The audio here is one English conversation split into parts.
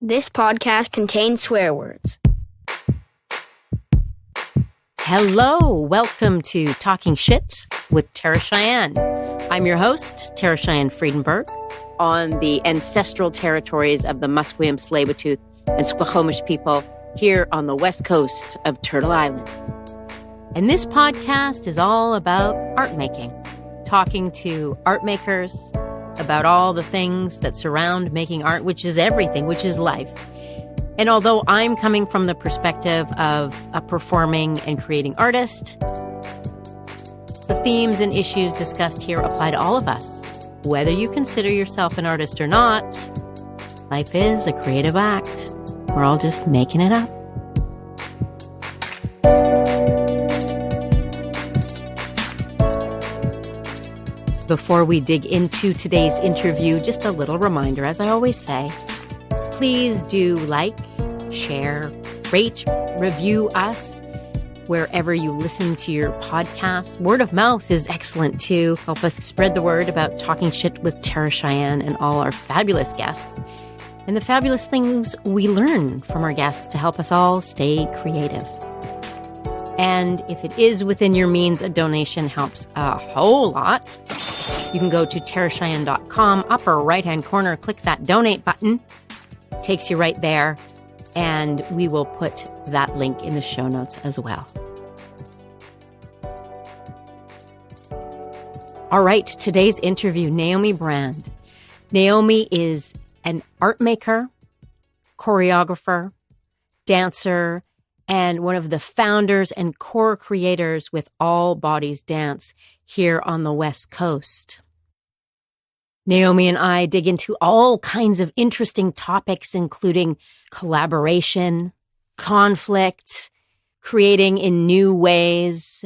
This podcast contains swear words. Hello, welcome to Talking Shit with Tara Cheyenne. I'm your host, Tara Cheyenne Friedenberg, on the ancestral territories of the Musqueam, Tsleil Waututh, and Squamish people here on the west coast of Turtle Island. And this podcast is all about art making, talking to art makers about all the things that surround making art, which is everything, which is life. And although I'm coming from the perspective of a performing and creating artist, the themes and issues discussed here apply to all of us. Whether you consider yourself an artist or not, life is a creative act. We're all just making it up. Before we dig into today's interview, just a little reminder, as I always say, please do like, share, rate, review us wherever you listen to your podcasts. Word of mouth is excellent too. Help us spread the word about Talking Shit with Tara Cheyenne and all our fabulous guests and the fabulous things we learn from our guests to help us all stay creative. And if it is within your means, a donation helps a whole lot. You can go to taracheyenne.com, upper right-hand corner, click that donate button. Takes you right there, and we will put that link in the show notes as well. All right, today's interview, Naomi Brand. Naomi is an art maker, choreographer, dancer, and one of the founders and core creators with All Bodies Dance here on the West Coast. Naomi and I dig into all kinds of interesting topics, including collaboration, conflict, creating in new ways,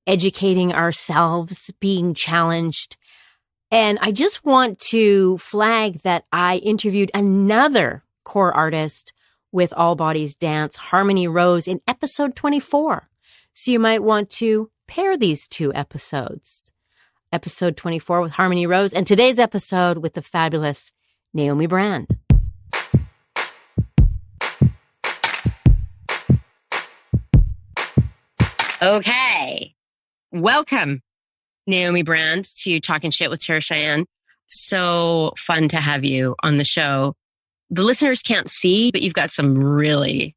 educating ourselves, being challenged. And I just want to flag that I interviewed another core artist with All Bodies Dance, Harmony Rose, in episode 24. So you might want to pair these two episodes. Episode 24 with Harmony Rose, and today's episode with the fabulous Naomi Brand. Okay. Welcome, Naomi Brand, to Talking Shit with Tara Cheyenne. So fun to have you on the show. The listeners can't see, but you've got some really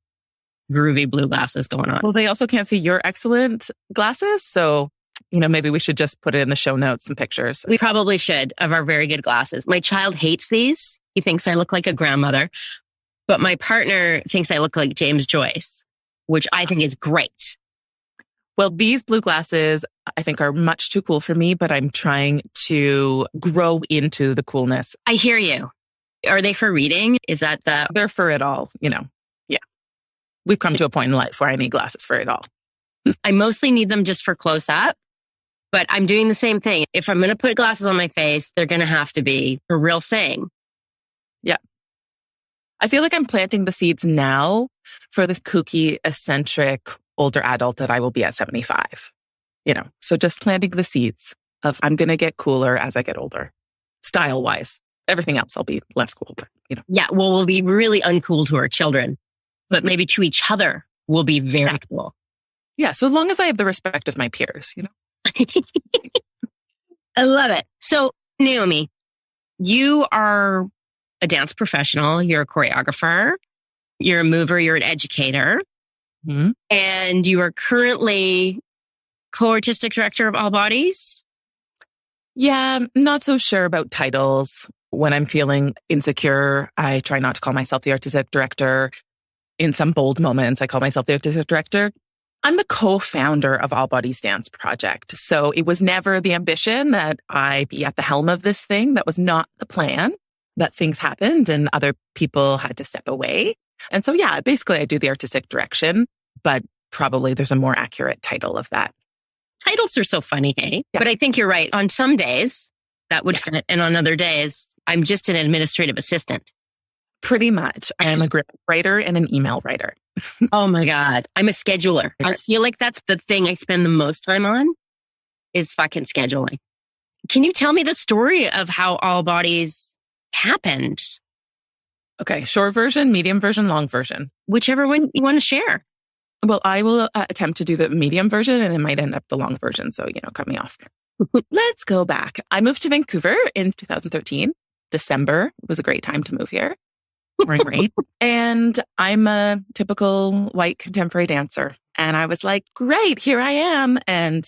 groovy blue glasses going on. Well, they also can't see your excellent glasses. So, maybe we should just put it in the show notes and pictures. We probably should, of our very good glasses. My child hates these. He thinks I look like a grandmother. But my partner thinks I look like James Joyce, which I think is great. Well, these blue glasses, I think, are much too cool for me, but I'm trying to grow into the coolness. I hear you. Are they for reading? Is that the... They're for it all, Yeah. We've come to a point in life where I need glasses for it all. I mostly need them just for close up, but I'm doing the same thing. If I'm going to put glasses on my face, they're going to have to be a real thing. Yeah. I feel like I'm planting the seeds now for this kooky, eccentric older adult that I will be at 75. So just planting the seeds of I'm going to get cooler as I get older, style-wise. Everything else I'll be less cool, but Yeah, well, we'll be really uncool to our children, but maybe to each other we'll be very cool. Yeah, so as long as I have the respect of my peers, I love it. So, Naomi, you are a dance professional. You're a choreographer. You're a mover. You're an educator. Mm-hmm. And you are currently co-artistic director of All Bodies. Yeah, I'm not so sure about titles. When I'm feeling insecure, I try not to call myself the artistic director. In some bold moments, I call myself the artistic director. I'm the co-founder of All Bodies Dance Project. So it was never the ambition that I be at the helm of this thing. That was not the plan. That things happened and other people had to step away. And so, yeah, basically I do the artistic direction, but probably there's a more accurate title of that. Titles are so funny, hey? Yeah. But I think you're right. On some days, that would fit. And on other days, I'm just an administrative assistant. Pretty much. I am a grant writer and an email writer. Oh my God. I'm a scheduler. I feel like that's the thing I spend the most time on is fucking scheduling. Can you tell me the story of how All Bodies happened? Okay, short version, medium version, long version. Whichever one you want to share. Well, I will attempt to do the medium version and it might end up the long version. So, cut me off. Let's go back. I moved to Vancouver in 2013. December was a great time to move here. Rain. And I'm a typical white contemporary dancer. And I was like, great, here I am. And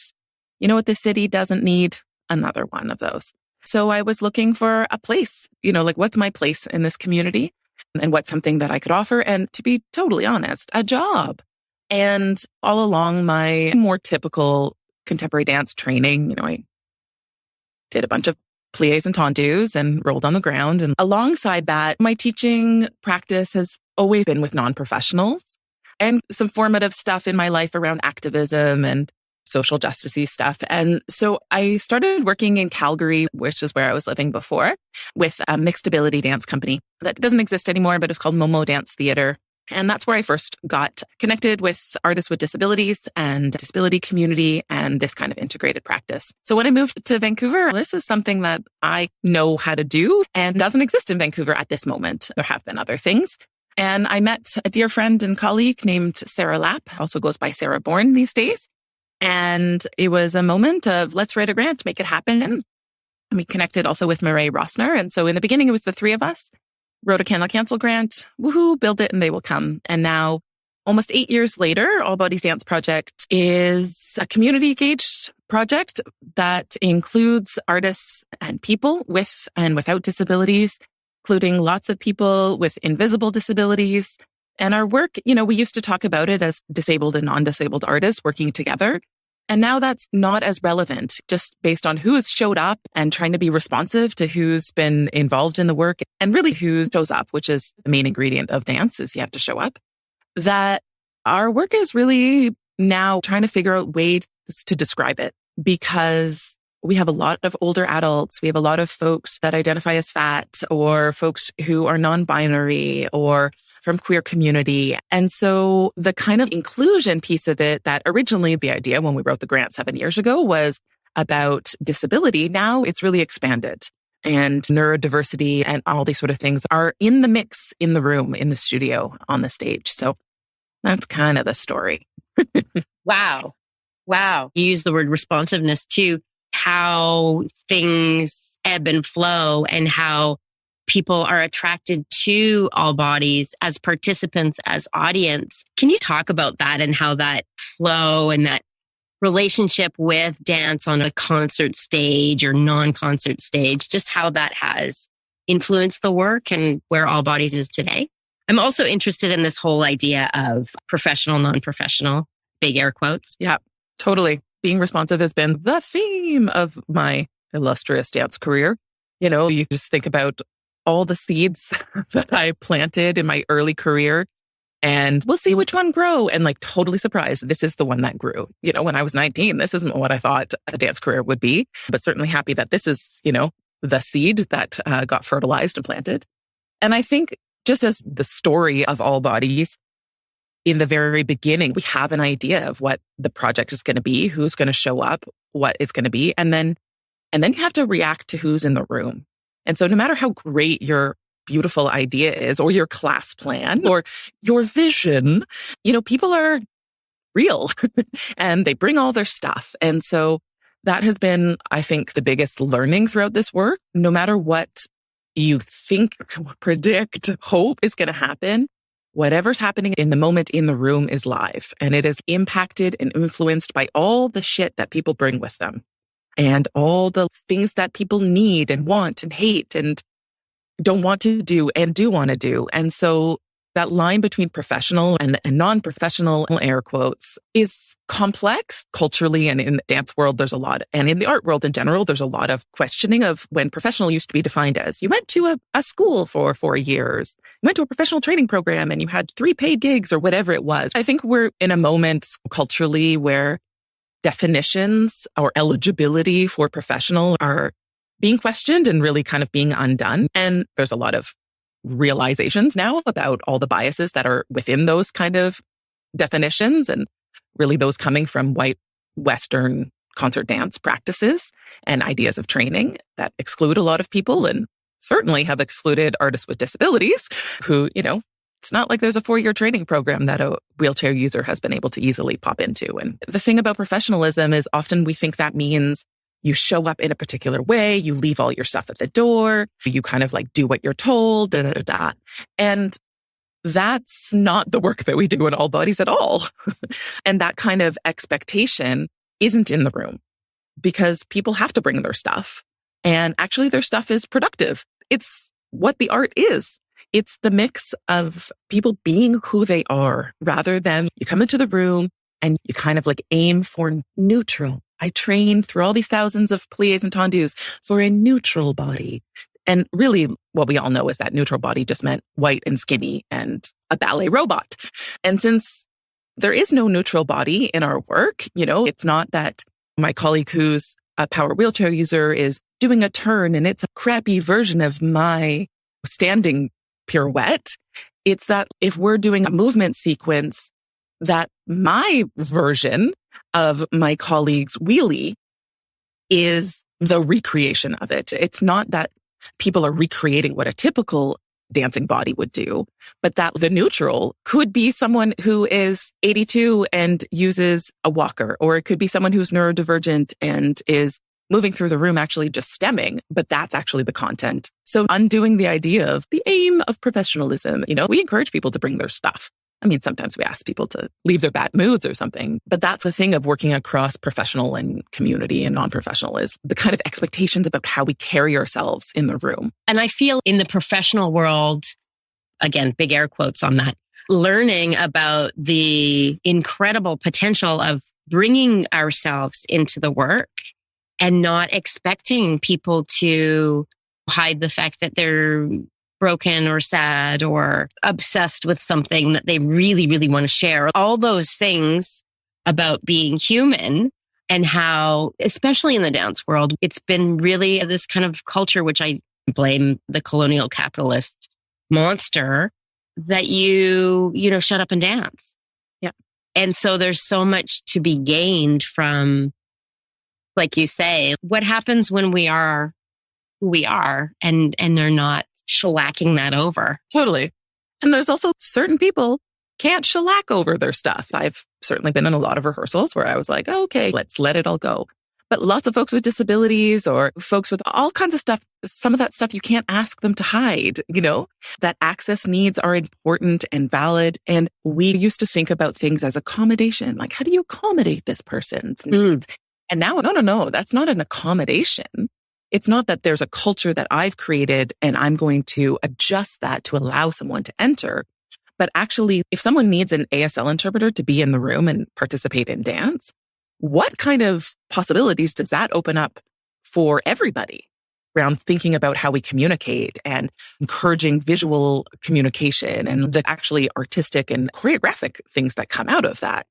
you know what? The city doesn't need another one of those. So I was looking for a place, what's my place in this community and what's something that I could offer? And to be totally honest, a job. And all along my more typical contemporary dance training, I did a bunch of pliés and tendus and rolled on the ground. And alongside that, my teaching practice has always been with non-professionals and some formative stuff in my life around activism and social justice-y stuff. And so I started working in Calgary, which is where I was living before, with a mixed ability dance company that doesn't exist anymore, but it's called Momo Dance Theater. And that's where I first got connected with artists with disabilities and disability community and this kind of integrated practice. So when I moved to Vancouver, this is something that I know how to do and doesn't exist in Vancouver at this moment. There have been other things. And I met a dear friend and colleague named Sarah Lapp, also goes by Sarah Bourne these days. And it was a moment of let's write a grant, make it happen. And we connected also with Murray Rossner. And so in the beginning, it was the three of us. Wrote a Can Not Cancel grant, woohoo, build it and they will come. And now, almost 8 years later, All Bodies Dance Project is a community engaged project that includes artists and people with and without disabilities, including lots of people with invisible disabilities. And our work, we used to talk about it as disabled and non-disabled artists working together. And now that's not as relevant, just based on who has showed up and trying to be responsive to who's been involved in the work and really who shows up, which is the main ingredient of dance is you have to show up. That our work is really now trying to figure out ways to describe it because we have a lot of older adults. We have a lot of folks that identify as fat or folks who are non-binary or from queer community. And so the kind of inclusion piece of it that originally the idea when we wrote the grant 7 years ago was about disability. Now it's really expanded and neurodiversity and all these sort of things are in the mix, in the room, in the studio, on the stage. So that's kind of the story. Wow. You use the word responsiveness too. How things ebb and flow and how people are attracted to All Bodies as participants, as audience. Can you talk about that and how that flow and that relationship with dance on a concert stage or non-concert stage, just how that has influenced the work and where All Bodies is today? I'm also interested in this whole idea of professional, non-professional, big air quotes. Yeah, totally. Being responsive has been the theme of my illustrious dance career. You just think about all the seeds that I planted in my early career and we'll see which one grow and totally surprised. This is the one that grew. When I was 19, this isn't what I thought a dance career would be, but certainly happy that this is, the seed that got fertilized and planted. And I think just as the story of All Bodies, in the very beginning, we have an idea of what the project is going to be, who's going to show up, what it's going to be. And then you have to react to who's in the room. And so no matter how great your beautiful idea is or your class plan or your vision, people are real and they bring all their stuff. And so that has been, I think, the biggest learning throughout this work. No matter what you think, predict, hope is going to happen, whatever's happening in the moment in the room is live and it is impacted and influenced by all the shit that people bring with them and all the things that people need and want and hate and don't want to do and do want to do. And so that line between professional and non-professional, air quotes, is complex culturally. And in the dance world, there's a lot. And in the art world in general, there's a lot of questioning of when professional used to be defined as you went to a school for 4 years, you went to a professional training program and you had 3 paid gigs or whatever it was. I think we're in a moment culturally where definitions or eligibility for professional are being questioned and really kind of being undone. And there's a lot of realizations now about all the biases that are within those kind of definitions and really those coming from white Western concert dance practices and ideas of training that exclude a lot of people and certainly have excluded artists with disabilities who, it's not like there's a 4-year training program that a wheelchair user has been able to easily pop into. And the thing about professionalism is often we think that means you show up in a particular way, you leave all your stuff at the door, you kind of like do what you're told, da, da, da, da. And that's not the work that we do in All Bodies at all. And that kind of expectation isn't in the room because people have to bring their stuff. And actually their stuff is productive. It's what the art is. It's the mix of people being who they are rather than you come into the room and you kind of like aim for neutral. I trained through all these thousands of pliés and tendus for a neutral body. And really what we all know is that neutral body just meant white and skinny and a ballet robot. And since there is no neutral body in our work, it's not that my colleague who's a power wheelchair user is doing a turn and it's a crappy version of my standing pirouette. It's that if we're doing a movement sequence, that my version of my colleague's wheelie is the recreation of it. It's not that people are recreating what a typical dancing body would do, but that the neutral could be someone who is 82 and uses a walker, or it could be someone who's neurodivergent and is moving through the room actually just stemming, but that's actually the content. So undoing the idea of the aim of professionalism, we encourage people to bring their stuff. I mean, sometimes we ask people to leave their bad moods or something, but that's the thing of working across professional and community and non-professional is the kind of expectations about how we carry ourselves in the room. And I feel in the professional world, again, big air quotes on that, learning about the incredible potential of bringing ourselves into the work and not expecting people to hide the fact that they're broken or sad or obsessed with something that they really, really want to share. All those things about being human and how, especially in the dance world, it's been really this kind of culture, which I blame the colonial capitalist monster, that you shut up and dance. Yeah. And so there's so much to be gained from, like you say, what happens when we are who we are and they're not shellacking that over. Totally. And there's also certain people can't shellac over their stuff. I've certainly been in a lot of rehearsals where I was like, okay, let's let it all go. But lots of folks with disabilities or folks with all kinds of stuff, some of that stuff you can't ask them to hide, that access needs are important and valid. And we used to think about things as accommodation. Like, how do you accommodate this person's needs? And now, no, that's not an accommodation. It's not that there's a culture that I've created and I'm going to adjust that to allow someone to enter. But actually, if someone needs an ASL interpreter to be in the room and participate in dance, what kind of possibilities does that open up for everybody around thinking about how we communicate and encouraging visual communication and the actually artistic and choreographic things that come out of that?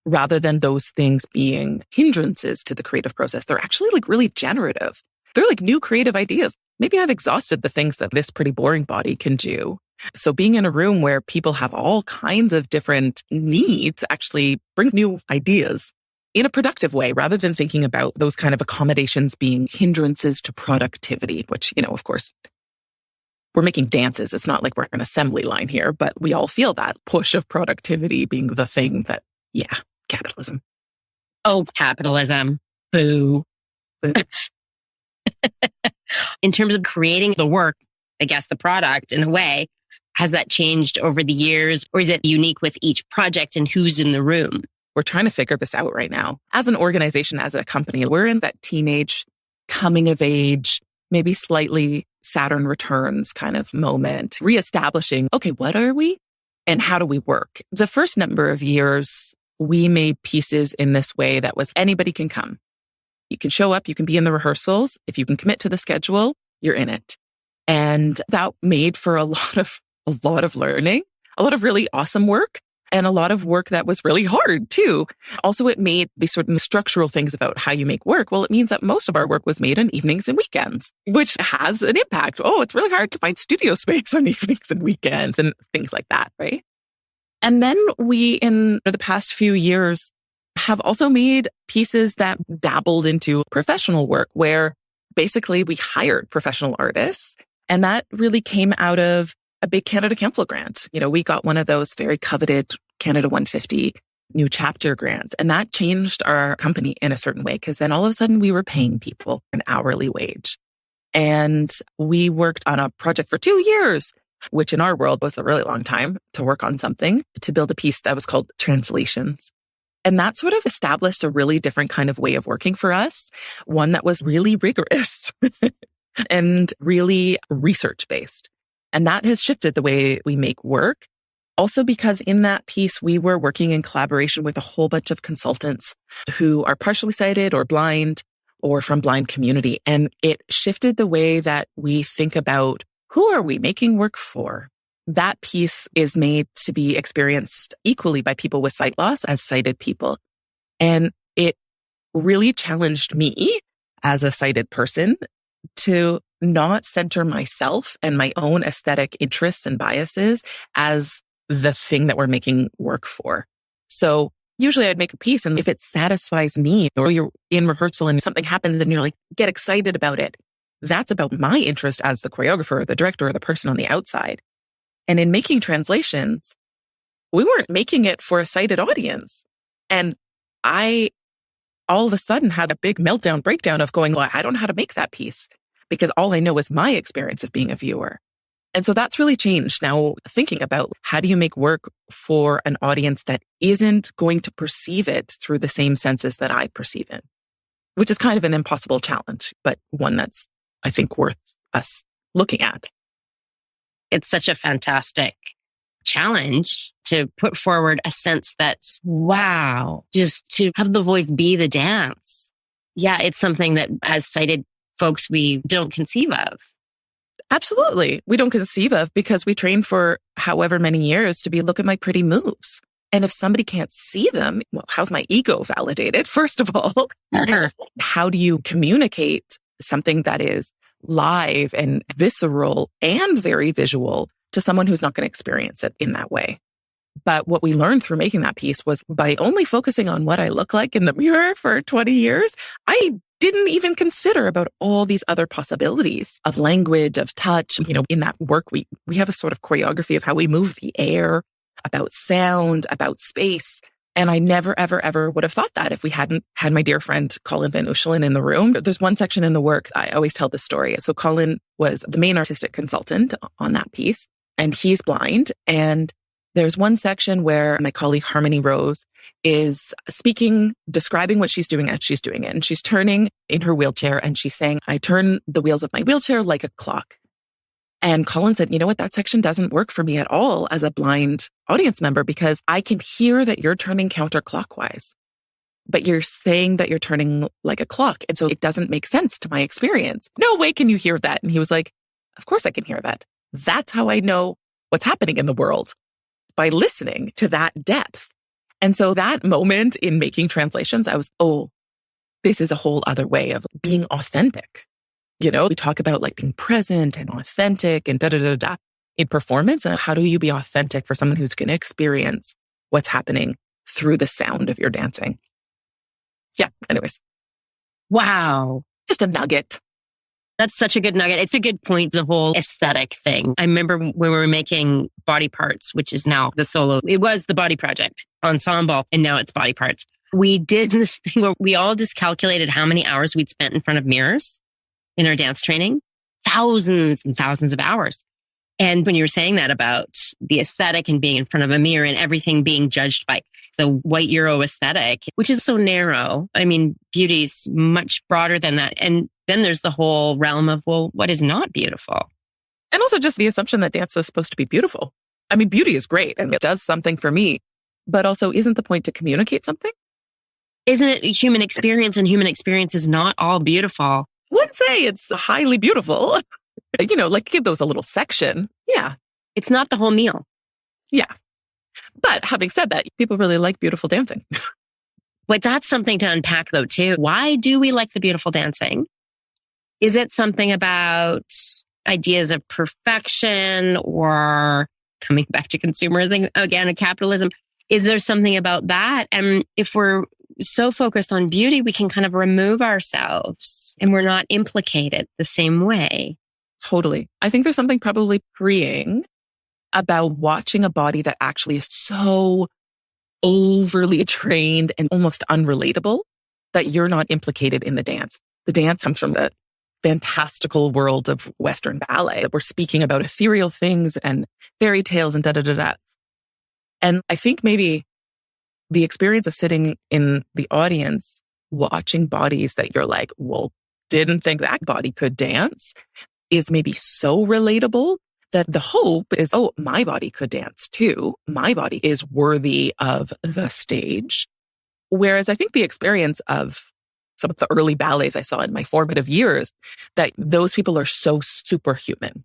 Rather than those things being hindrances to the creative process, they're actually like really generative. They're like new creative ideas. Maybe I've exhausted the things that this pretty boring body can do. So being in a room where people have all kinds of different needs actually brings new ideas in a productive way, rather than thinking about those kind of accommodations being hindrances to productivity, which, of course, we're making dances. It's not like we're an assembly line here, but we all feel that push of productivity being the thing that, capitalism. Oh, capitalism. Boo. Boo. In terms of creating the work, I guess the product in a way, has that changed over the years, or is it unique with each project and who's in the room? We're trying to figure this out right now. As an organization, as a company, we're in that teenage coming of age, maybe slightly Saturn returns kind of moment, reestablishing, okay, what are we and how do we work? The first number of years, we made pieces in this way that was anybody can come. You can show up, you can be in the rehearsals. If you can commit to the schedule, you're in it. And that made for a lot of learning, a lot of really awesome work, and a lot of work that was really hard too. Also, it made these sort of structural things about how you make work. Well, it means that most of our work was made on evenings and weekends, which has an impact. Oh, it's really hard to find studio space on evenings and weekends and things like that, right? And then we, in the past few years, have also made pieces that dabbled into professional work where basically we hired professional artists And that really came out of a big Canada Council grant. We got one of those very coveted Canada 150 new chapter grants. And that changed our company in a certain way, because then all of a sudden we were paying people an hourly wage. And we worked on a project for 2 years, which in our world was a really long time to work on something, to build a piece that was called Translations. And that sort of established a really different kind of way of working for us, one that was really rigorous and really research-based. And that has shifted the way we make work. Also because in that piece, we were working in collaboration with a whole bunch of consultants who are partially sighted or blind or from blind community. And it shifted the way that we think about who are we making work for? That piece is made to be experienced equally by people with sight loss as sighted people. And it really challenged me as a sighted person to not center myself and my own aesthetic interests and biases as the thing that we're making work for. So usually I'd make a piece, and if it satisfies me, or you're in rehearsal and something happens and you're like, get excited about it, that's about my interest as the choreographer or the director or the person on the outside. And in making Translations, we weren't making it for a sighted audience. And I all of a sudden had a big meltdown, breakdown of going, well, I don't know how to make that piece because all I know is my experience of being a viewer. And so that's really changed now, thinking about how do you make work for an audience that isn't going to perceive it through the same senses that I perceive it, which is kind of an impossible challenge, but one that's, I think, worth us looking at. It's such a fantastic challenge to put forward a sense that's, wow, just to have the voice be the dance. Yeah, it's something that as sighted folks, we don't conceive of. Absolutely. We don't conceive of because we train for however many years to be, look at my pretty moves. And if somebody can't see them, well, how's my ego validated? First of all, how do you communicate something that is live and visceral and very visual to someone who's not going to experience it in that way? But what we learned through making that piece was by only focusing on what I look like in the mirror for 20 years, I didn't even consider about all these other possibilities of language, of touch. In that work, we have a sort of choreography of how we move the air, about sound, about space. And I never, ever, ever would have thought that if we hadn't had my dear friend Colin Van Ushelen in the room. There's one section in the work, I always tell this story. So Colin was the main artistic consultant on that piece, and he's blind. And there's one section where my colleague Harmony Rose is speaking, describing what she's doing as she's doing it. And she's turning in her wheelchair and she's saying, I turn the wheels of my wheelchair like a clock. And Colin said, you know what? That section doesn't work for me at all as a blind audience member because I can hear that you're turning counterclockwise, but you're saying that you're turning like a clock. And so it doesn't make sense to my experience. No way can you hear that. And he was like, of course I can hear that. That's how I know what's happening in the world, by listening to that depth. And so that moment in making Translations, I was, this is a whole other way of being authentic. We talk about like being present and authentic and in performance. And how do you be authentic for someone who's going to experience what's happening through the sound of your dancing? Yeah. Anyways. Wow. Just a nugget. That's such a good nugget. It's a good point, the whole aesthetic thing. I remember when we were making Body Parts, which is now the solo, it was the Body Project ensemble, and now it's Body Parts. We did this thing where we all just calculated how many hours we'd spent in front of mirrors in our dance training, thousands and thousands of hours. And when you were saying that about the aesthetic and being in front of a mirror and everything being judged by the white Euro aesthetic, which is so narrow. I mean, beauty is much broader than that. And then there's the whole realm of, well, what is not beautiful? And also just the assumption that dance is supposed to be beautiful. I mean, beauty is great and it does something for me, but also isn't the point to communicate something? Isn't it human experience, and human experience is not all beautiful? Wouldn't say it's highly beautiful. Like give those a little section. Yeah. It's not the whole meal. Yeah. But having said that, people really like beautiful dancing. But that's something to unpack though too. Why do we like the beautiful dancing? Is it something about ideas of perfection, or coming back to consumerism again, and capitalism? Is there something about that? And if we're so focused on beauty, we can kind of remove ourselves and we're not implicated the same way. Totally. I think there's something probably freeing about watching a body that actually is so overly trained and almost unrelatable that you're not implicated in the dance. The dance comes from the fantastical world of Western ballet. We're speaking about ethereal things and fairy tales and da-da-da-da. And I think maybe the experience of sitting in the audience, watching bodies that you're like, well, didn't think that body could dance, is maybe so relatable that the hope is, oh, my body could dance too. My body is worthy of the stage. Whereas I think the experience of some of the early ballets I saw in my formative years, that those people are so superhuman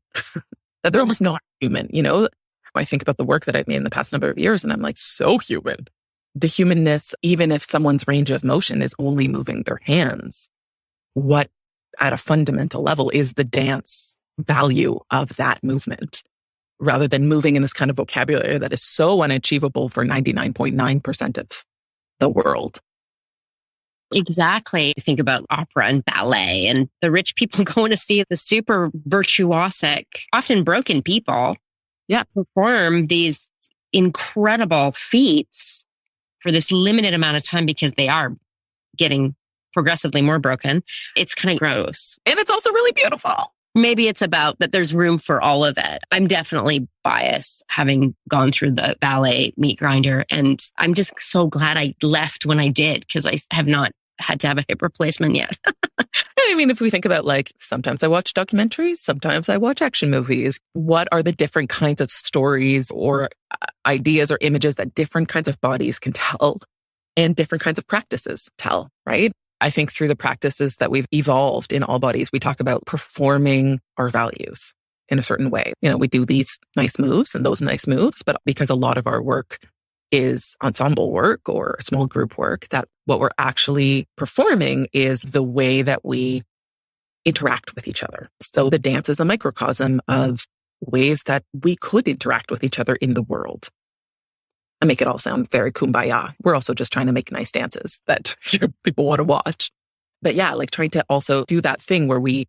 that they're almost not human. You know, I think about the work that I've made in the past number of years and I'm like, so human. The humanness, even if someone's range of motion is only moving their hands, what at a fundamental level is the dance value of that movement, rather than moving in this kind of vocabulary that is so unachievable for 99.9% of the world. Exactly. Think about opera and ballet and the rich people going to see the super virtuosic, often broken people perform these incredible feats for this limited amount of time because they are getting progressively more broken. It's kind of gross. And it's also really beautiful. Maybe it's about that there's room for all of it. I'm definitely biased having gone through the ballet meat grinder. And I'm just so glad I left when I did because I have not had to have a hip replacement yet. I mean, if we think about like, sometimes I watch documentaries, sometimes I watch action movies. What are the different kinds of stories or ideas or images that different kinds of bodies can tell and different kinds of practices tell, right? I think through the practices that we've evolved in all bodies, we talk about performing our values in a certain way. You know, we do these nice moves and those nice moves, but because a lot of our work is ensemble work or small group work, that what we're actually performing is the way that we interact with each other. So the dance is a microcosm of ways that we could interact with each other in the world. I make it all sound very kumbaya. We're also just trying to make nice dances that people want to watch. But yeah, like trying to also do that thing where we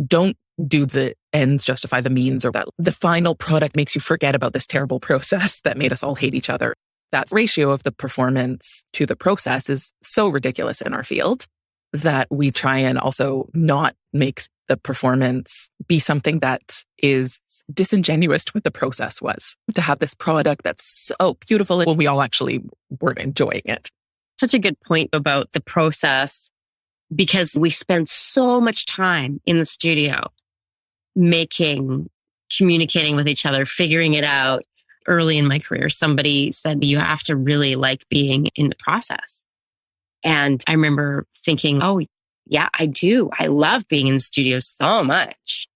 don't do the ends justify the means, or that the final product makes you forget about this terrible process that made us all hate each other. That ratio of the performance to the process is so ridiculous in our field that we try and also not make the performance be something that is disingenuous to what the process was. To have this product that's so beautiful when we all actually weren't enjoying it. Such a good point about the process, because we spend so much time in the studio communicating with each other, figuring it out. Early in my career, somebody said, you have to really like being in the process. And I remember thinking, oh, yeah, I do. I love being in the studio so much.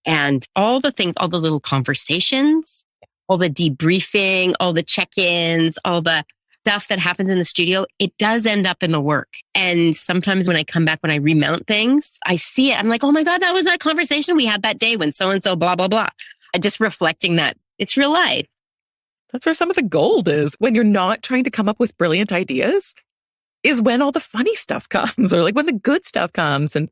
And all the things, all the little conversations, all the debriefing, all the check-ins, all the stuff that happens in the studio, it does end up in the work. And sometimes when I come back, when I remount things, I see it. I'm like, oh my God, that was that conversation we had that day when so-and-so, blah, blah, blah. I just reflecting that it's real life. That's where some of the gold is. When you're not trying to come up with brilliant ideas, is when all the funny stuff comes, or like when the good stuff comes. And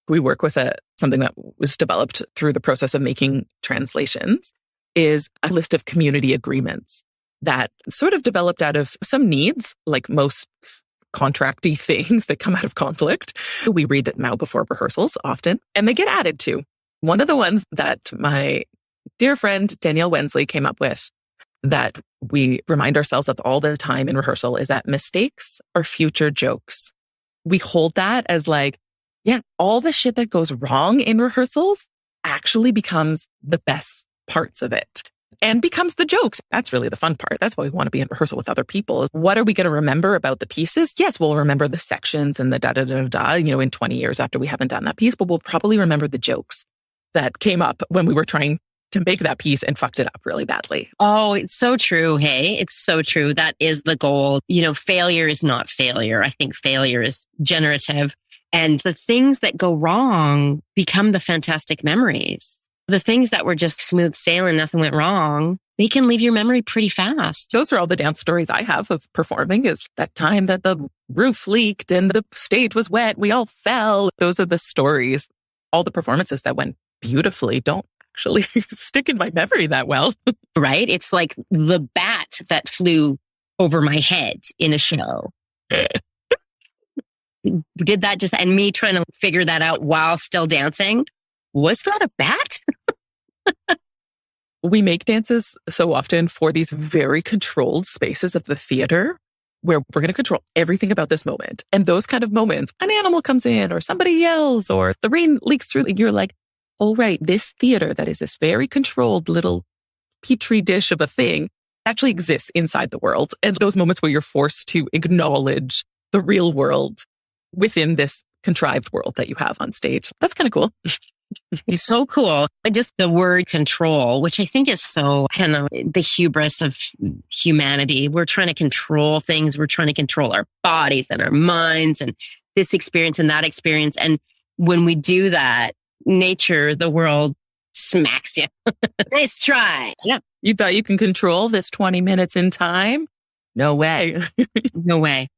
we work with something that was developed through the process of making translations, is a list of community agreements that sort of developed out of some needs, like most contracty things that come out of conflict. We read them out before rehearsals often, and they get added to. One of the ones that my dear friend Danielle Wensley came up with that we remind ourselves of all the time in rehearsal is that mistakes are future jokes. We hold that as like, yeah, all the shit that goes wrong in rehearsals actually becomes the best parts of it and becomes the jokes. That's really the fun part. That's why we want to be in rehearsal with other people. What are we going to remember about the pieces? Yes, we'll remember the sections and the da-da-da-da, in 20 years after we haven't done that piece, but we'll probably remember the jokes that came up when we were trying to make that piece and fucked it up really badly. Oh, it's so true. Hey, it's so true. That is the goal. Failure is not failure. I think failure is generative. And the things that go wrong become the fantastic memories. The things that were just smooth sailing, nothing went wrong, they can leave your memory pretty fast. Those are all the dance stories I have of performing, is that time that the roof leaked and the stage was wet. We all fell. Those are the stories, all the performances that went beautifully don't actually stick in my memory that well. Right? It's like the bat that flew over my head in a show. Did that just, and me trying to figure that out while still dancing. Was that a bat? We make dances so often for these very controlled spaces of the theater where we're going to control everything about this moment. And those kind of moments, an animal comes in or somebody yells or the rain leaks through, you're like, oh, right, this theater that is this very controlled little petri dish of a thing actually exists inside the world. And those moments where you're forced to acknowledge the real world within this contrived world that you have on stage. That's kind of cool. It's so cool. Just the word control, which I think is so kind of the hubris of humanity. We're trying to control things. We're trying to control our bodies and our minds and this experience and that experience. And when we do that, nature, the world smacks you. Nice try. Yeah. You thought you can control this 20 minutes in time? No way. No way.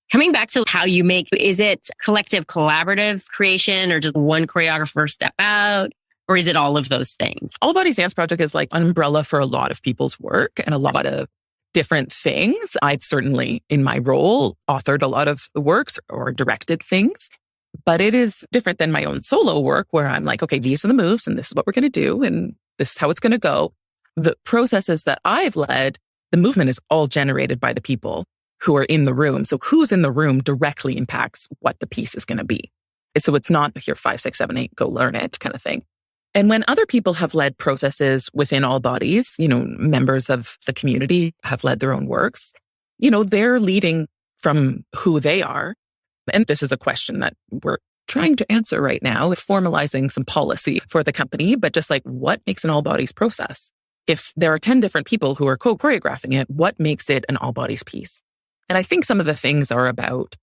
Coming back to how you make, is it collective collaborative creation or just one choreographer step out? Or is it all of those things? All Bodies Dance Project is like an umbrella for a lot of people's work and a lot of different things. I've certainly, in my role, authored a lot of the works or directed things. But it is different than my own solo work where I'm like, okay, these are the moves and this is what we're going to do and this is how it's going to go. The processes that I've led, the movement is all generated by the people who are in the room. So who's in the room directly impacts what the piece is going to be. So it's not here, 5, 6, 7, 8, go learn it kind of thing. And when other people have led processes within All Bodies, members of the community have led their own works, they're leading from who they are. And this is a question that we're trying to answer right now, formalizing some policy for the company, but just like what makes an All Bodies process? If there are 10 different people who are co-choreographing it, what makes it an All Bodies piece? And I think some of the things are about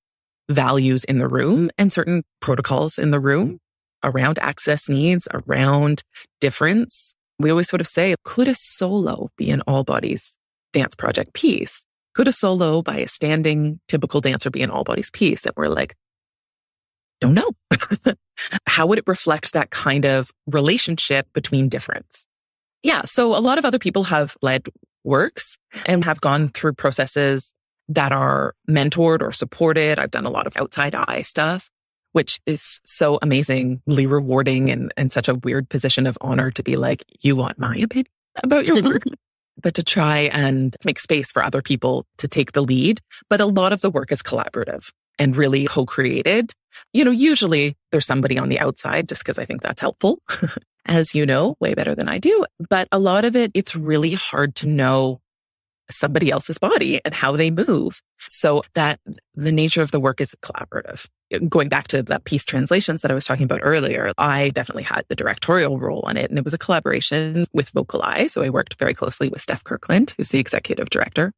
values in the room and certain protocols in the room around access needs, around difference. We always sort of say, could a solo be an All Bodies Dance Project piece? Could a solo by a standing typical dancer be an All Bodies piece? And we're like, don't know. How would it reflect that kind of relationship between difference? Yeah. So a lot of other people have led works and have gone through processes that are mentored or supported. I've done a lot of outside eye stuff, which is so amazingly rewarding and such a weird position of honor to be like, you want my opinion about your work? But to try and make space for other people to take the lead. But a lot of the work is collaborative and really co-created. Usually there's somebody on the outside just because I think that's helpful, as you know, way better than I do. But a lot of it, it's really hard to know somebody else's body and how they move. So that the nature of the work is collaborative. Going back to that piece translations that I was talking about earlier, I definitely had the directorial role on it. And it was a collaboration with Vocalize. So I worked very closely with Steph Kirkland, who's the executive director.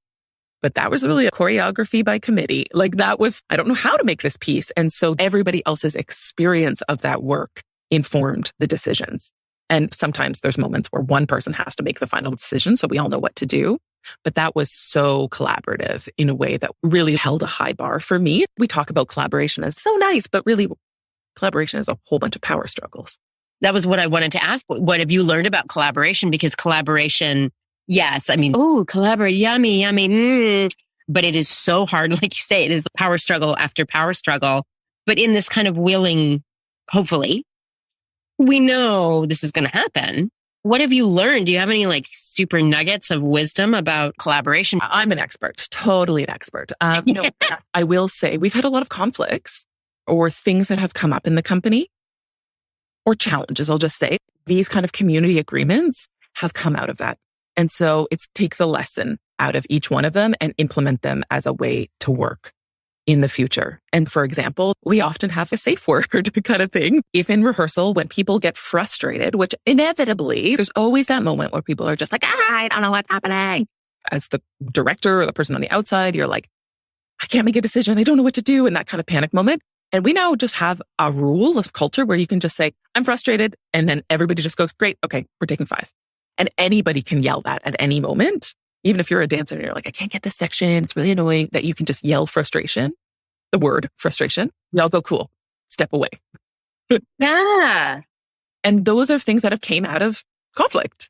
But that was really a choreography by committee. Like that was, I don't know how to make this piece. And so everybody else's experience of that work informed the decisions. And sometimes there's moments where one person has to make the final decision. So we all know what to do. But that was so collaborative in a way that really held a high bar for me. We talk about collaboration as so nice, but really collaboration is a whole bunch of power struggles. That was what I wanted to ask. What have you learned about collaboration? Because collaboration, yes, I mean, collaborate, yummy. But it is so hard. Like you say, it is the power struggle after power struggle. But in this kind of willing, hopefully, we know this is going to happen. What have you learned? Do you have any super nuggets of wisdom about collaboration? I'm an expert, totally an expert. I will say we've had a lot of conflicts or things that have come up in the company or challenges. I'll just say these kind of community agreements have come out of that. And so it's take the lesson out of each one of them and implement them as a way to work in the future. And for example, we often have a safe word kind of thing. If in rehearsal, when people get frustrated, which inevitably, there's always that moment where people are just like, I don't know what's happening. As the director or the person on the outside, you're like, I can't make a decision. I don't know what to do in that kind of panic moment. And we now just have a rule of culture where you can just say, I'm frustrated. And then everybody just goes, great. Okay, we're taking 5. And anybody can yell that at any moment. Even if you're a dancer and you're like, I can't get this section. It's really annoying that you can just yell frustration, the word frustration. We all go, cool, step away. Yeah. And those are things that have came out of conflict.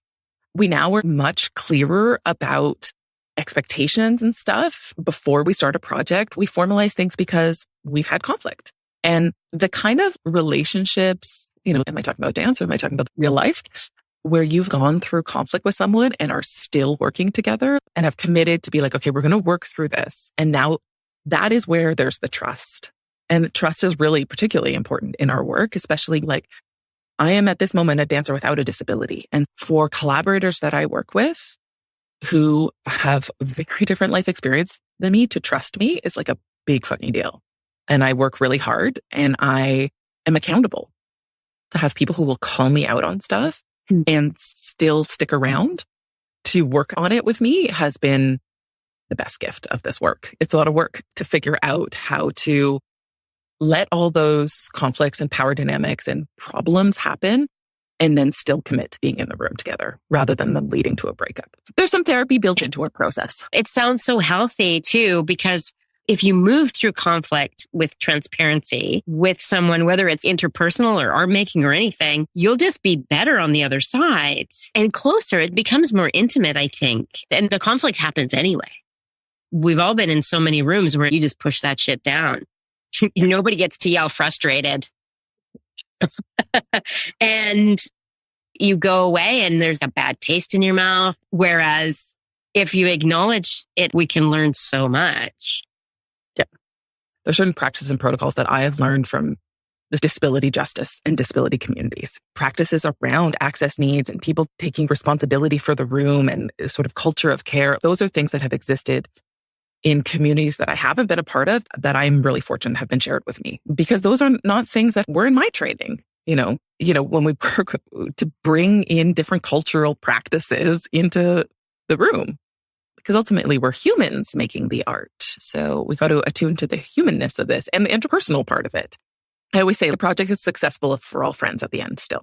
We now are much clearer about expectations and stuff before we start a project. We formalize things because we've had conflict. And the kind of relationships, am I talking about dance or am I talking about real life, where you've gone through conflict with someone and are still working together and have committed to be like, okay, we're going to work through this. And now that is where there's the trust. And trust is really particularly important in our work, especially like I am at this moment a dancer without a disability. And for collaborators that I work with who have very different life experience than me, to trust me is like a big fucking deal. And I work really hard and I am accountable. To have people who will call me out on stuff and still stick around to work on it with me has been the best gift of this work. It's a lot of work to figure out how to let all those conflicts and power dynamics and problems happen and then still commit to being in the room together rather than them leading to a breakup. There's some therapy built into our process. It sounds so healthy too, because if you move through conflict with transparency with someone, whether it's interpersonal or art making or anything, you'll just be better on the other side and closer. It becomes more intimate, I think. And the conflict happens anyway. We've all been in so many rooms where you just push that shit down. Nobody gets to yell frustrated. And you go away and there's a bad taste in your mouth. Whereas if you acknowledge it, we can learn so much. Yeah. There's certain practices and protocols that I have learned from the disability justice and disability communities. Practices around access needs and people taking responsibility for the room and sort of culture of care. Those are things that have existed in communities that I haven't been a part of that I'm really fortunate have been shared with me, because those are not things that were in my training. When we work to bring in different cultural practices into the room, because ultimately we're humans making the art. So we got to attune to the humanness of this and the interpersonal part of it. I always say the project is successful if we're all friends at the end still.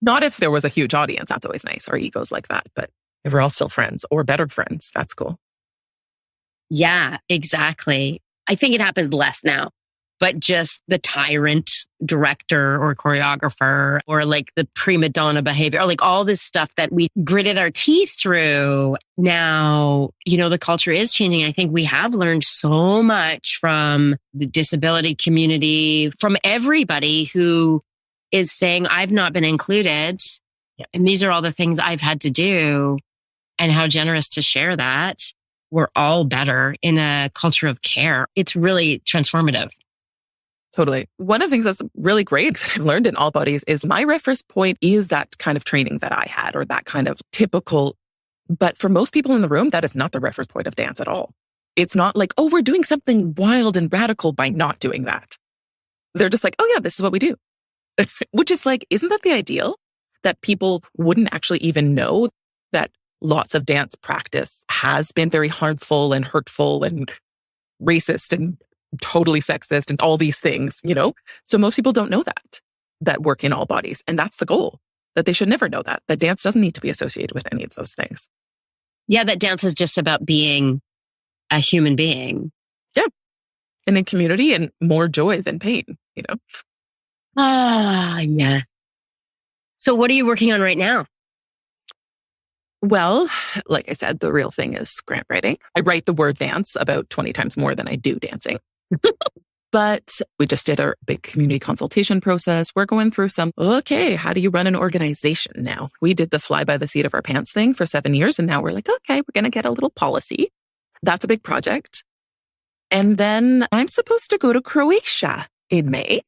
Not if there was a huge audience. That's always nice. Our egos like that. But if we're all still friends or better friends, that's cool. Yeah, exactly. I think it happens less now, but just the tyrant director or choreographer or like the prima donna behavior or like all this stuff that we gritted our teeth through. Now, the culture is changing. I think we have learned so much from the disability community, from everybody who is saying, I've not been included. Yeah. And these are all the things I've had to do, and how generous to share that. We're all better in a culture of care. It's really transformative. Totally. One of the things that's really great that I've learned in all bodies is my reference point is that kind of training that I had, or that kind of typical. But for most people in the room, that is not the reference point of dance at all. It's not like, oh, we're doing something wild and radical by not doing that. They're just like, oh yeah, this is what we do. Which is like, isn't that the ideal? That people wouldn't actually even know that lots of dance practice has been very harmful and hurtful and racist and totally sexist and all these things, So most people don't know that work in all bodies. And that's the goal, that they should never know that dance doesn't need to be associated with any of those things. Yeah, that dance is just about being a human being. Yeah. And in community and more joy than pain, Yeah. So what are you working on right now? Well, like I said, the real thing is grant writing. I write the word dance about 20 times more than I do dancing. But we just did a big community consultation process. We're going through okay, how do you run an organization now? We did the fly by the seat of our pants thing for 7 years. And now we're like, okay, we're going to get a little policy. That's a big project. And then I'm supposed to go to Croatia in May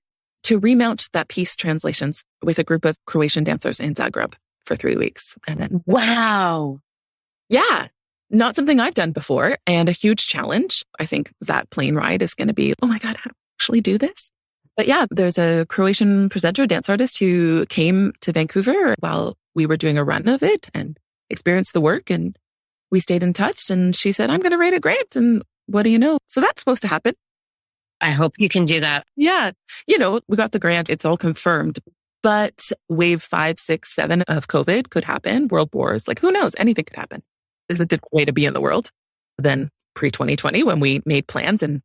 to remount that piece translations with a group of Croatian dancers in Zagreb for 3 weeks. And then, wow. Yeah, not something I've done before and a huge challenge. I think that plane ride is going to be, oh my God, how do I actually do this? But yeah, there's a Croatian presenter, dance artist who came to Vancouver while we were doing a run of it and experienced the work. And we stayed in touch and she said, I'm going to write a grant. And what do you know? So that's supposed to happen. I hope you can do that. Yeah. We got the grant. It's all confirmed. But wave 5, 6, 7 of COVID could happen. World wars, like who knows? Anything could happen. There's a different way to be in the world than pre-2020 when we made plans and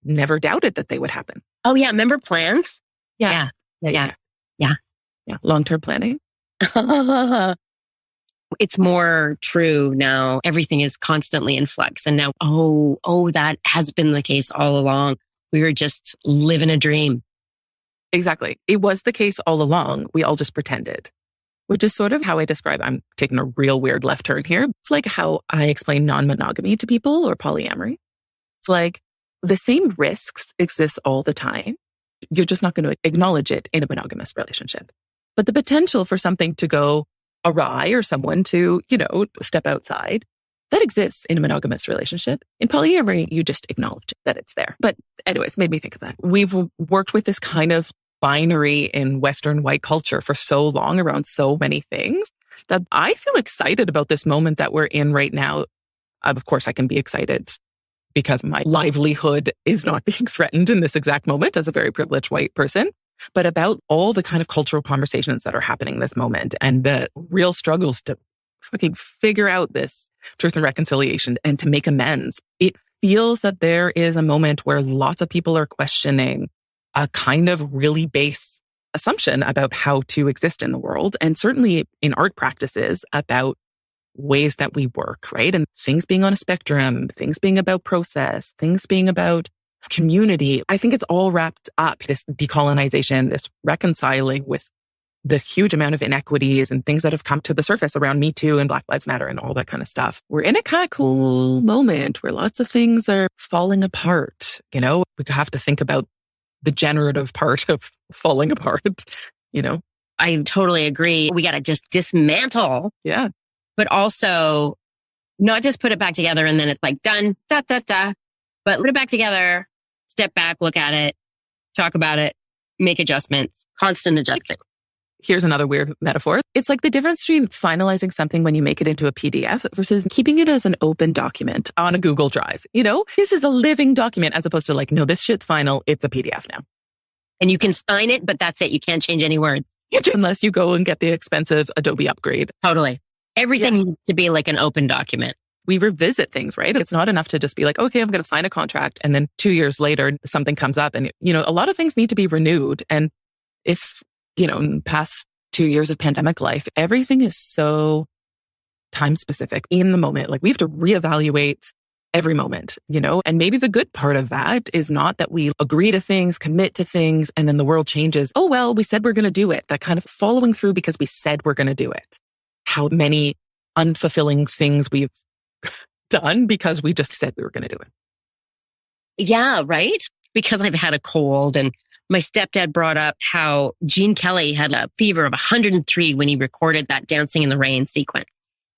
never doubted that they would happen. Oh yeah. Remember plans? Yeah. Yeah. Long-term planning. It's more true now. Everything is constantly in flux. And now, oh, that has been the case all along. We were just living a dream. Exactly. It was the case all along. We all just pretended, which is sort of how I describe, I'm taking a real weird left turn here. It's like how I explain non-monogamy to people or polyamory. It's like the same risks exist all the time. You're just not going to acknowledge it in a monogamous relationship. But the potential for something to go awry or someone to, step outside, that exists in a monogamous relationship. In polyamory, you just acknowledge that it's there. But anyways, made me think of that. We've worked with this kind of binary in Western white culture for so long around so many things that I feel excited about this moment that we're in right now. Of course, I can be excited because my livelihood is not being threatened in this exact moment as a very privileged white person, but about all the kind of cultural conversations that are happening this moment and the real struggles to fucking figure out this truth and reconciliation and to make amends. It feels that there is a moment where lots of people are questioning a kind of really base assumption about how to exist in the world, and certainly in art practices about ways that we work, right? And things being on a spectrum, things being about process, things being about community. I think it's all wrapped up, this decolonization, this reconciling with the huge amount of inequities and things that have come to the surface around Me Too and Black Lives Matter and all that kind of stuff. We're in a kind of cool moment where lots of things are falling apart. We have to think about the generative part of falling apart, I totally agree. We got to just dismantle. Yeah. But also not just put it back together and then it's like done, but put it back together, step back, look at it, talk about it, make adjustments, constant adjusting. Here's another weird metaphor. It's like the difference between finalizing something when you make it into a PDF versus keeping it as an open document on a Google Drive. This is a living document as opposed to like, no, this shit's final. It's a PDF now. And you can sign it, but that's it. You can't change any words. Unless you go and get the expensive Adobe upgrade. Totally. Everything needs to be like an open document. We revisit things, right? It's not enough to just be like, okay, I'm going to sign a contract. And then 2 years later, something comes up and, a lot of things need to be renewed. And if, in the past 2 years of pandemic life, everything is so time specific in the moment. Like we have to reevaluate every moment, and maybe the good part of that is not that we agree to things, commit to things, and then the world changes. Oh, well, we said we're going to do it. That kind of following through because we said we're going to do it. How many unfulfilling things we've done because we just said we were going to do it. Yeah, right? Because I've had a cold and my stepdad brought up how Gene Kelly had a fever of 103 when he recorded that Dancing in the Rain sequence.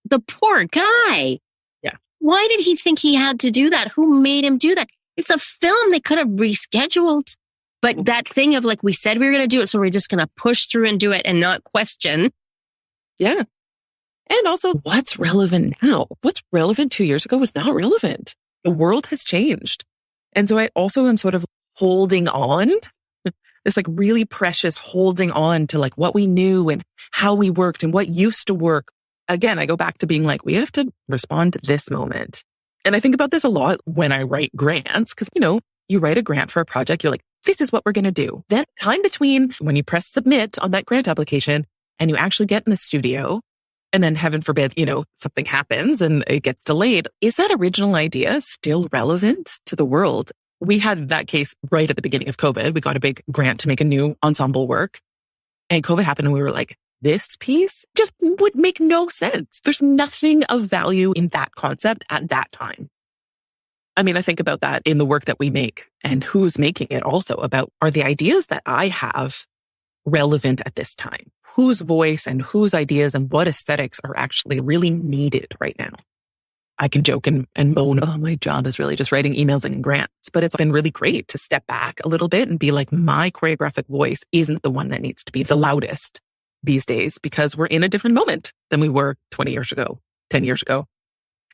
The poor guy. Yeah. Why did he think he had to do that? Who made him do that? It's a film they could have rescheduled. But that thing of like, we said we were going to do it, so we're just going to push through and do it and not question. Yeah. And also, what's relevant now? What's relevant 2 years ago was not relevant. The world has changed. And so I also am sort of holding on, this like really precious holding on to like what we knew and how we worked and what used to work. Again, I go back to being like, we have to respond to this moment. And I think about this a lot when I write grants, because, you write a grant for a project, you're like, this is what we're going to do. Then time between when you press submit on that grant application and you actually get in the studio, and then heaven forbid, something happens and it gets delayed. Is that original idea still relevant to the world? We had that case right at the beginning of COVID. We got a big grant to make a new ensemble work. And COVID happened and we were like, this piece just would make no sense. There's nothing of value in that concept at that time. I mean, I think about that in the work that we make and who's making it also about, are the ideas that I have relevant at this time? Whose voice and whose ideas and what aesthetics are actually really needed right now? I can joke and moan, oh, my job is really just writing emails and grants. But it's been really great to step back a little bit and be like, my choreographic voice isn't the one that needs to be the loudest these days because we're in a different moment than we were 20 years ago, 10 years ago.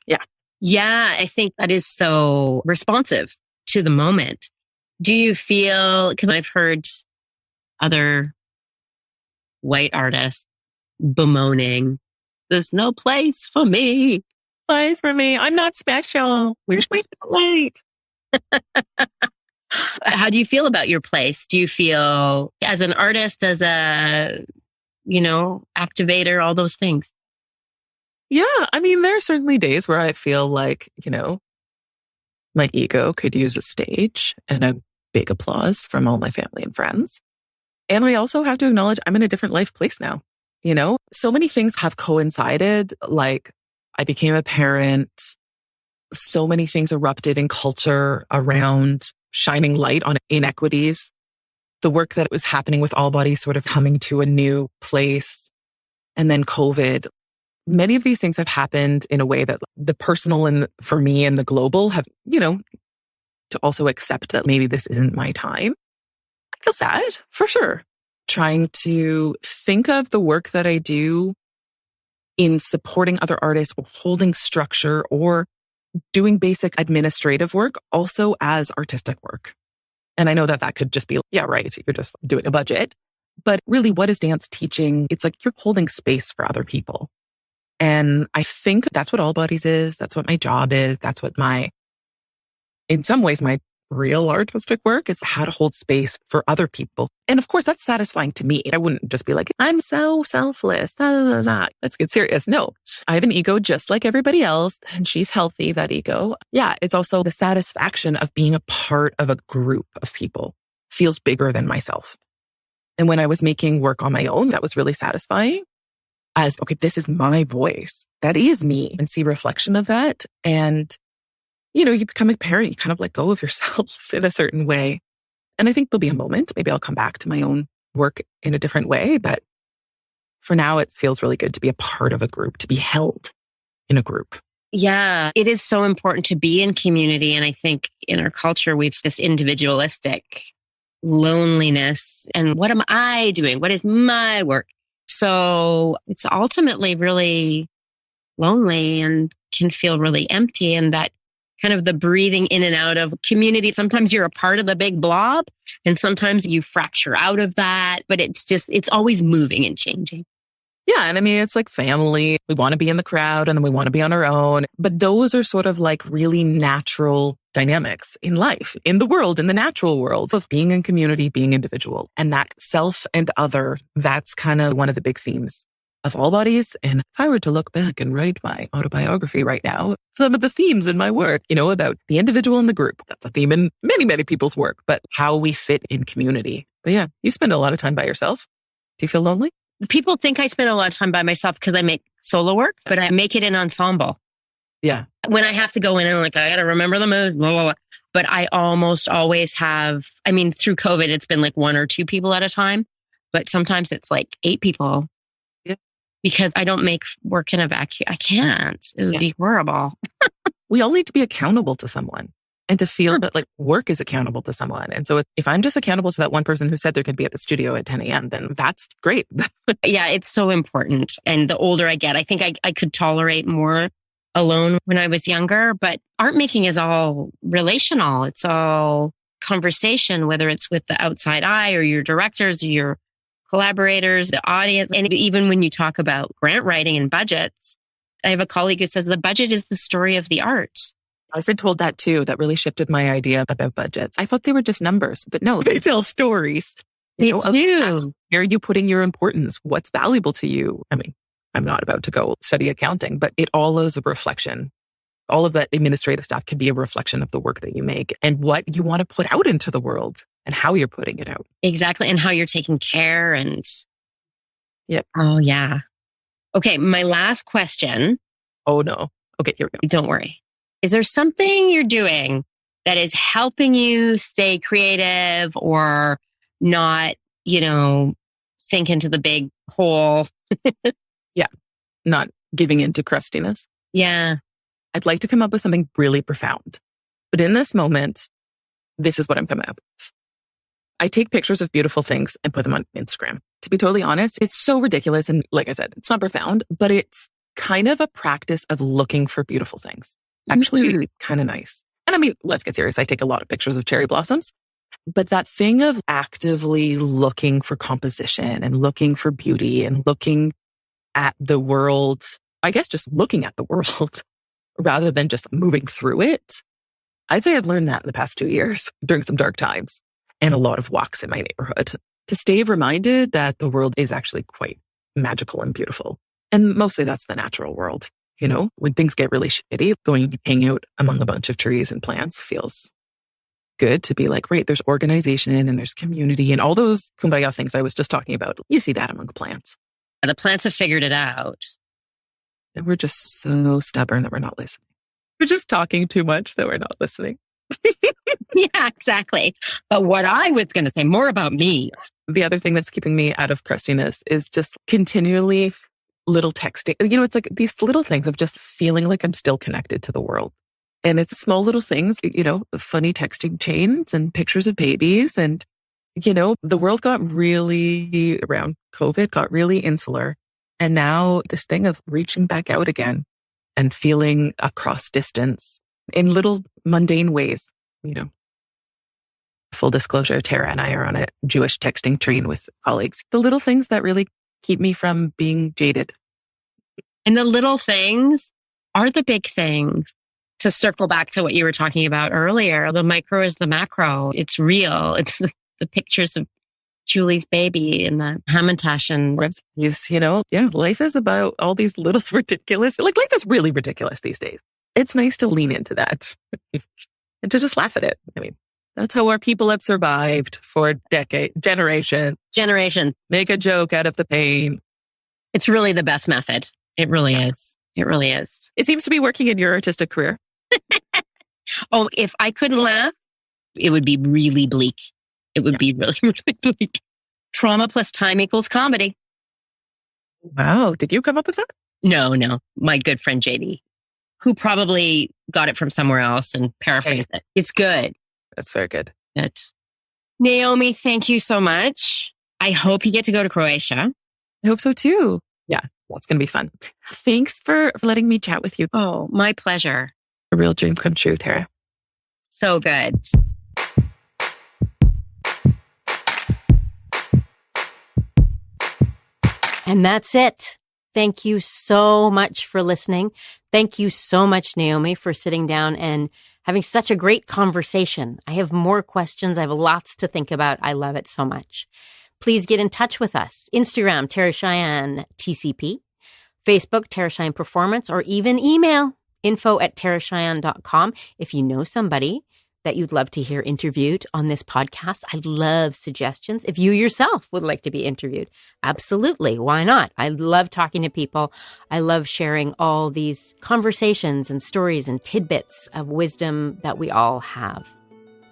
Yeah. Yeah, I think that is so responsive to the moment. Do you feel, because I've heard other white artists bemoaning, there's no place for me. Place for me. I'm not special. Where's my spotlight? How do you feel about your place? Do you feel as an artist, as a activator, all those things. Yeah. I mean, there are certainly days where I feel like, my ego could use a stage and a big applause from all my family and friends. And I also have to acknowledge I'm in a different life place now. So many things have coincided. Like I became a parent. So many things erupted in culture around shining light on inequities. The work that was happening with All Bodies sort of coming to a new place. And then COVID. Many of these things have happened in a way that the personal and for me and the global have, to also accept that maybe this isn't my time. I feel sad for sure. Trying to think of the work that I do in supporting other artists or holding structure or doing basic administrative work also as artistic work. And I know that could just be, yeah, right. You're just doing a budget. But really, what is dance teaching? It's like you're holding space for other people. And I think that's what All Bodies is. That's what my job is. That's what in some ways, my real artistic work is how to hold space for other people. And of course, that's satisfying to me. I wouldn't just be like, I'm so selfless. Let's get serious. No, I have an ego just like everybody else. And she's healthy, that ego. Yeah, it's also the satisfaction of being a part of a group of people feels bigger than myself. And when I was making work on my own, that was really satisfying. As, okay, this is my voice. That is me. And see reflection of that. And, you become a parent, you kind of let go of yourself in a certain way. And I think there'll be a moment, maybe I'll come back to my own work in a different way. But for now, it feels really good to be a part of a group, to be held in a group. Yeah, it is so important to be in community. And I think in our culture, we've this individualistic loneliness. And what am I doing? What is my work? So it's ultimately really lonely and can feel really empty. And that kind of the breathing in and out of community. Sometimes you're a part of the big blob and sometimes you fracture out of that, but it's always moving and changing. Yeah. And I mean, it's like family. We want to be in the crowd and then we want to be on our own. But those are sort of like really natural dynamics in life, in the world, in the natural world of being in community, being individual. And that self and other, that's kind of one of the big themes of All Bodies. And if I were to look back and write my autobiography right now, some of the themes in my work, about the individual and the group, that's a theme in many, many people's work, but how we fit in community. But yeah, you spend a lot of time by yourself. Do you feel lonely? People think I spend a lot of time by myself because I make solo work, but I make it in ensemble. Yeah. When I have to go in and I got to remember the moves, blah, blah, blah. But I almost always have, through COVID, it's been like 1 or 2 people at a time, but sometimes it's like 8 people. Yeah. Because I don't make work in a vacuum. I can't. It would be horrible. We all need to be accountable to someone. And to feel that like work is accountable to someone. And so if I'm just accountable to that one person who said they're going to be at the studio at 10 a.m., then that's great. Yeah, it's so important. And the older I get, I think I could tolerate more alone when I was younger. But art making is all relational. It's all conversation, whether it's with the outside eye or your directors or your collaborators, the audience. And even when you talk about grant writing and budgets, I have a colleague who says the budget is the story of the art. I've been told that too. That really shifted my idea about budgets. I thought they were just numbers, but no, they tell stories. They do. Where are you putting your importance? What's valuable to you? I'm not about to go study accounting, but it all is a reflection. All of that administrative stuff can be a reflection of the work that you make and what you want to put out into the world and how you're putting it out. Exactly. And how you're taking care and. Yep. Oh, yeah. Okay. My last question. Oh, no. Okay. Here we go. Don't worry. Is there something you're doing that is helping you stay creative or not, sink into the big hole? Yeah. Not giving into crustiness. Yeah. I'd like to come up with something really profound. But in this moment, this is what I'm coming up with. I take pictures of beautiful things and put them on Instagram. To be totally honest, it's so ridiculous. And like I said, it's not profound, but it's kind of a practice of looking for beautiful things. Actually, kind of nice. And let's get serious. I take a lot of pictures of cherry blossoms, but that thing of actively looking for composition and looking for beauty and looking at the world, I guess just looking at the world rather than just moving through it. I'd say I've learned that in the past 2 years during some dark times and a lot of walks in my neighborhood to stay reminded that the world is actually quite magical and beautiful. And mostly that's the natural world. You know, when things get really shitty, going and hang out among a bunch of trees and plants feels good to be like, right, there's organization and there's community and all those kumbaya things I was just talking about. You see that among plants. The plants have figured it out. And we're just so stubborn that we're not listening. We're just talking too much that we're not listening. Yeah, exactly. But what I was going to say, more about me. The other thing that's keeping me out of crustiness is just continually little texting. You know, it's like these little things of just feeling like I'm still connected to the world. And it's small little things, you know, funny texting chains and pictures of babies. And, you know, the world got really, around COVID, got really insular. And now this thing of reaching back out again and feeling across distance in little mundane ways, you know. Full disclosure, Tara and I are on a Jewish texting train with colleagues. The little things that really keep me from being jaded. And the little things are the big things. To circle back to what you were talking about earlier, the micro is the macro. It's real. It's the pictures of Julie's baby and the Hamantash and recipes, you know, yeah, life is about all these little ridiculous, like life is really ridiculous these days. It's nice to lean into that and to just laugh at it. I mean, that's how our people have survived for generations. Make a joke out of the pain. It's really the best method. It really is. It really is. It seems to be working in your artistic career. Oh, if I couldn't laugh, it would be really bleak. It would be really, really bleak. Trauma plus time equals comedy. Wow. Did you come up with that? No. My good friend JD, who probably got it from somewhere else and paraphrased it. It's good. That's very good. Good. Naomi, thank you so much. I hope you get to go to Croatia. I hope so too. Yeah, that's going to be fun. Thanks for letting me chat with you. Oh, my pleasure. A real dream come true, Tara. So good. And that's it. Thank you so much for listening. Thank you so much, Naomi, for sitting down and having such a great conversation. I have more questions. I have lots to think about. I love it so much. Please get in touch with us. Instagram, Tara Cheyenne TCP, Facebook, Tara Cheyenne Performance, or even email, info@taracheyenne.com. If you know somebody that you'd love to hear interviewed on this podcast, I love suggestions. If you yourself would like to be interviewed, absolutely. Why not? I love talking to people. I love sharing all these conversations and stories and tidbits of wisdom that we all have.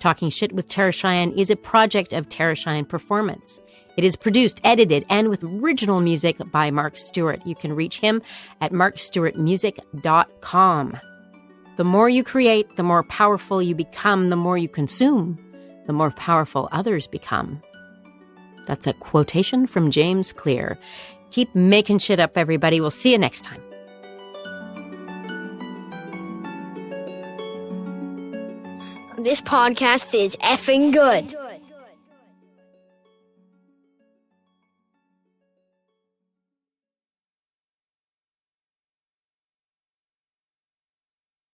Talking Shit with Tara Cheyenne is a project of Tara Cheyenne Performance. It is produced, edited, and with original music by Mark Stewart. You can reach him at markstewartmusic.com. The more you create, the more powerful you become. The more you consume, the more powerful others become. That's a quotation from James Clear. Keep making shit up, everybody. We'll see you next time. This podcast is effing good.